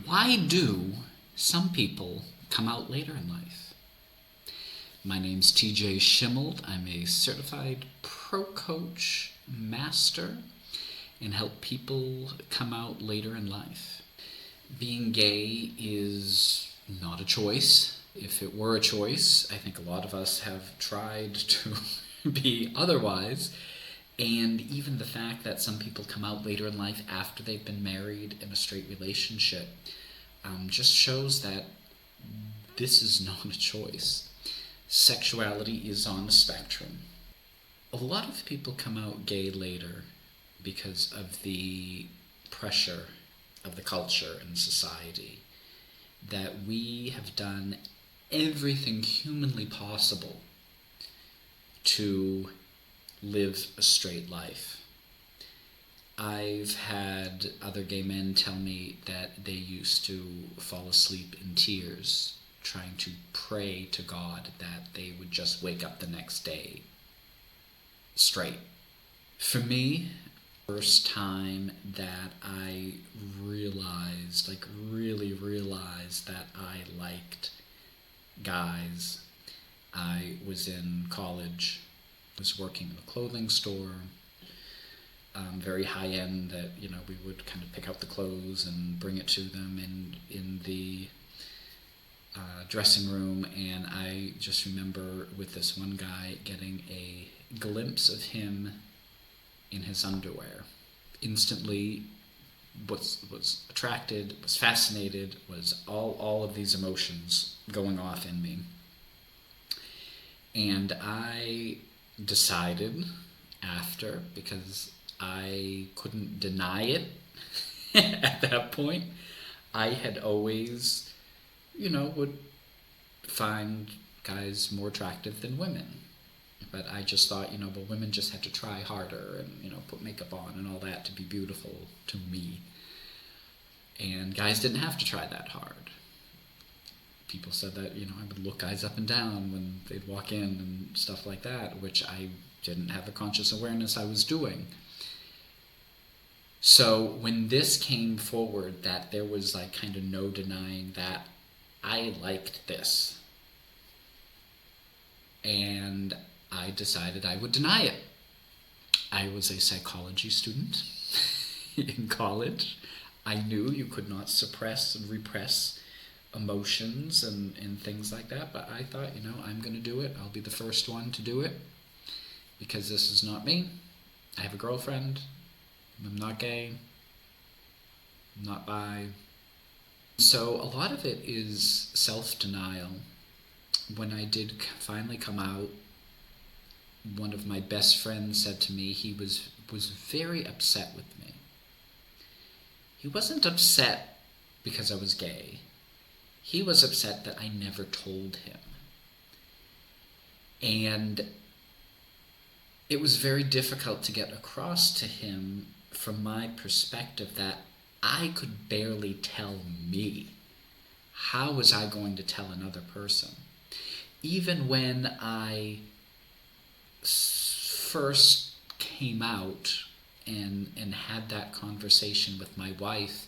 Why do some people come out later in life? My name's TJ Schimmel. I'm a certified pro coach master and help people come out later in life. Being gay is not a choice. If it were a choice, I think a lot of us have tried to be otherwise. And even the fact that some people come out later in life after they've been married in a straight relationship just shows that this is not a choice. Sexuality is on a spectrum. A lot of people come out gay later because of the pressure of the culture and society that we have done everything humanly possible to live a straight life. I've had other gay men tell me that they used to fall asleep in tears trying to pray to God that they would just wake up the next day straight. For me, first time that I realized, really realized that I liked guys, I was in college, was working in a clothing store, very high end, that we would kind of pick out the clothes and bring it to them in the dressing room. And I just remember with this one guy getting a glimpse of him in his underwear. Instantly was attracted, was fascinated, was all of these emotions going off in me. And I decided after, because I couldn't deny it at that point, I had always, would find guys more attractive than women. But I just thought, well, women just had to try harder and, put makeup on and all that to be beautiful to me. And guys didn't have to try that hard. People said that, I would look guys up and down when they'd walk in and stuff like that, which I didn't have a conscious awareness I was doing. So when this came forward, that there was kind of no denying that I liked this. And I decided I would deny it. I was a psychology student in college. I knew you could not suppress and repress emotions and things like that, but I thought, I'm going to do it. I'll be the first one to do it because this is not me. I have a girlfriend. I'm not gay. I'm not bi. So a lot of it is self-denial. When I did finally come out, one of my best friends said to me he was very upset with me. He wasn't upset because I was gay. He was upset that I never told him. And it was very difficult to get across to him from my perspective that I could barely tell me. How was I going to tell another person? Even when I first came out and had that conversation with my wife,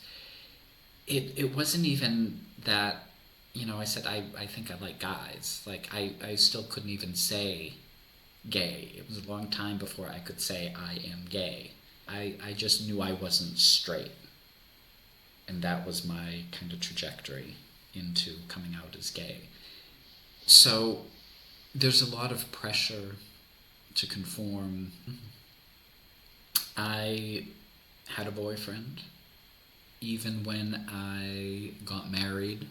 it wasn't even that, I said, I think I like guys. I still couldn't even say gay. It was a long time before I could say I am gay. I just knew I wasn't straight. And that was my kind of trajectory into coming out as gay. So there's a lot of pressure to conform. I had a boyfriend. Even when I got married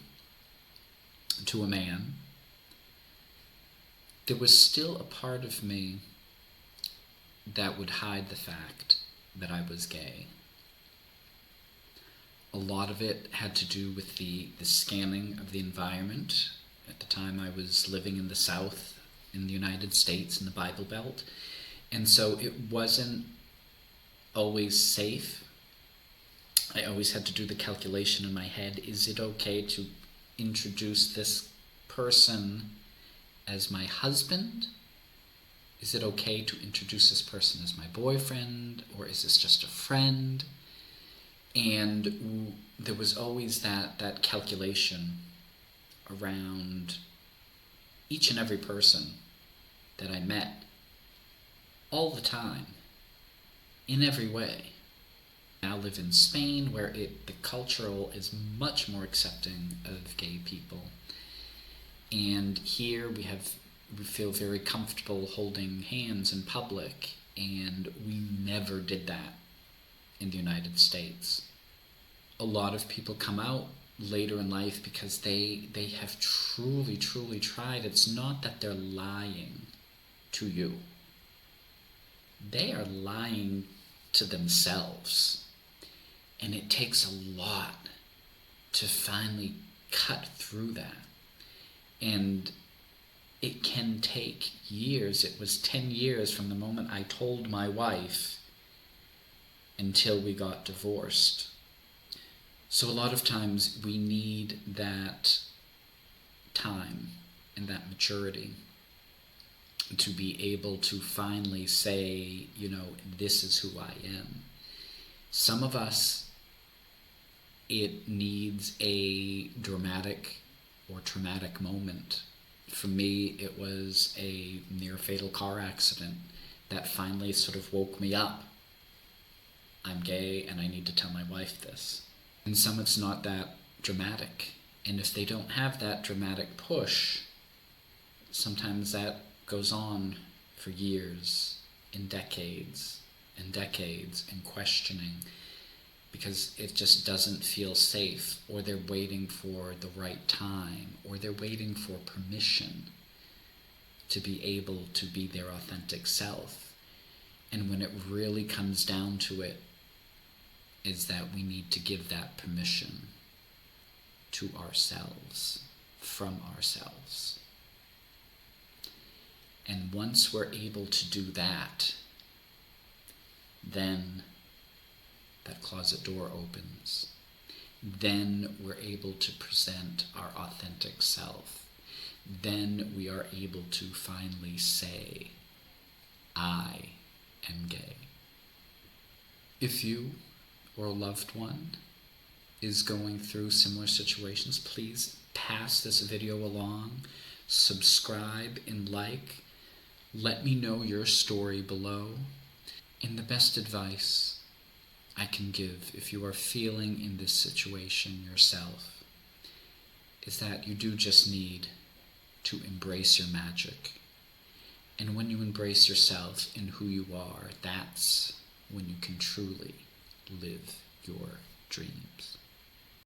to a man, there was still a part of me that would hide the fact that I was gay. A lot of it had to do with the scanning of the environment. At the time I was living in the South, in the United States, in the Bible Belt. And so it wasn't always safe. I always had to do the calculation in my head. Is it okay to introduce this person as my husband? Is it okay to introduce this person as my boyfriend? Or is this just a friend? And there was always that calculation around each and every person that I met, all the time, in every way. I now live in Spain, where the cultural is much more accepting of gay people. And here we feel very comfortable holding hands in public, and we never did that in the United States. A lot of people come out later in life because they have truly, truly tried. It's not that they're lying to you. They are lying to themselves. And it takes a lot to finally cut through that. And it can take years. It was 10 years from the moment I told my wife until we got divorced. So a lot of times we need that time and that maturity to be able to finally say, this is who I am. Some of us, it needs a dramatic or traumatic moment. For me, it was a near-fatal car accident that finally sort of woke me up. I'm gay and I need to tell my wife this. And some it's not that dramatic. And if they don't have that dramatic push, sometimes that goes on for years and decades and questioning, because it just doesn't feel safe, or they're waiting for the right time, or they're waiting for permission to be able to be their authentic self. And when it really comes down to it, is that we need to give that permission to ourselves, from ourselves. And once we're able to do that, then that closet door opens. Then we're able to present our authentic self. Then we are able to finally say, I am gay. If you or a loved one is going through similar situations, please pass this video along, subscribe and like. Let me know your story below. And the best advice I can give, if you are feeling in this situation yourself, is that you do just need to embrace your magic. And when you embrace yourself and who you are, that's when you can truly live your dreams.